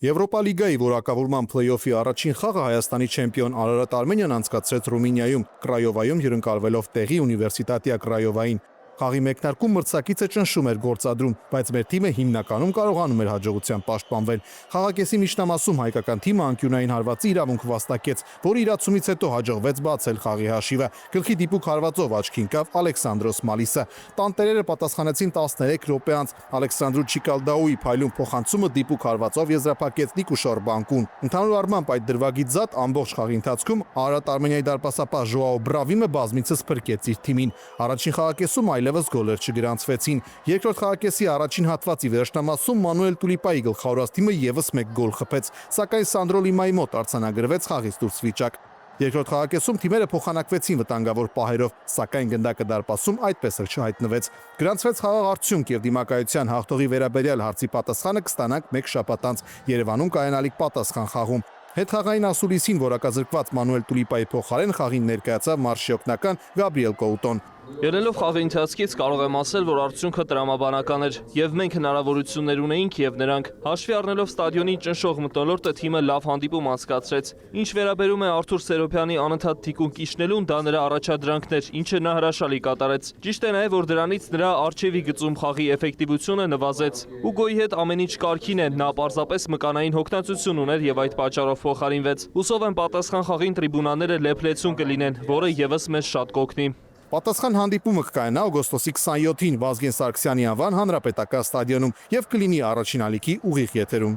Եվրոպա լիգայի որակավորման փլեյօֆի առաջին խաղը Հայաստանի չեմպիոն Արարատ Արմենիան անցկացրեց Ռումինիայում, Կրայովայում հյուրընկալվելով տեղի Ունիվերսիտատիա Կրայովային։ Խաղի մեկնարկում մրցակիցը ճնշում էր գործադրում, բայց մեր թիմը հիմնականում կարողանում էր հաջողությամբ պաշտպանվել։ Խաղակեսի միջնամասում հայկական թիմը անկյունային հարվածի իրավունք վաստակեց, որի իրացումից հետո հաջողվեց բացել խաղի հաշիվը։ Գլխի դիպուկ հարվածով աչքի ընկավ Ալեքսանդրոս Մալիսը։ Տանտերերը պատասխանեցին 13 րոպե անց։ Ալեքսանդրու Չիկալդաուի փայլուն փոխանցումը դիպուկ հարվածով եզրափակեց Նիկուշոր բանկուն։ Ընդհանուր առմամբ այդ դրվագից զատ ամբողջ խաղի ընթացքում Արարատ Արմենիայի դարպասապահ Ժոաո Բրավիմը բազմիցս փրկեց իր թիմին։ Առաջին խաղակեսում այլևս գոլեր չգրանցվեցին։ Երկրորդ խաղակեսի առաջին հատվածի վերջնամասում Մանուել Տուլիպայի գլխավորած թիմը եւս մեկ գոլ խփեց, սակայն Սանդրո Լիմայի մոտ արձանագրվեց խաղից դուրս վիճակ։ Երկրորդ խաղակեսում թիմերը փոխանակվեցին վտանգավոր պահերով, սակայն գնդակը դարպասում այդպես էլ չհայտնվեց։ Գրանցվեց խաղաղ արդյունք եւ դիմակայության հաղթողի վերաբերյալ հարցի պատասխանը կստանանք մեկ շաբաթ անց Երևանում կայանալիք պատասխան խաղում։ Հետխաղային ասուլիսին որակազրկված Մանուել Տուլիպայի փոխարեն խաղին ներկայացավ մարշի օգնական Գաբրիել Կոուտոն։ Ելնելով խաղի ընթացքից կարող եմ ասել, որ արդյունքը տրամաբանական էր, եւ մենք հնարավորություններ ունեինք եւ նրանք։ Հաշվի առնելով ստադիոնի ճնշող մթնոլորտը թիմը լավ հանդիպում անցկացրեց։ Ինչ վերաբերում է Արթուր Սերոբյանի անընդհատ թիկունք իջնելուն, դա նրա առաջադրանքն էր, ինչը նա հրաշալի կատարեց։ Ճիշտ է նաեւ, որ դրանից նրա արչեւի գծում խաղի էֆեկտիվությունը նվազեց։ Ուգոյի հետ ամեն ինչ կարգին է, նա պարզապես մկանային հոգնածություն ուներ եւ այդ պատճառով փոխարինվեց։ Հուսով եմ պատասխան խաղին տրիբունաները լեփլեցուն կլինեն, որը եւս մեզ շատ կօգնի։ Պատասխան հանդիպումը կկայանա օգոստոսի 27-ին Վազգեն Սարգսյանի անվան հանրապետական ստադիոնում եւ կլինի առաջին ալիքի ուղիղ եթերում։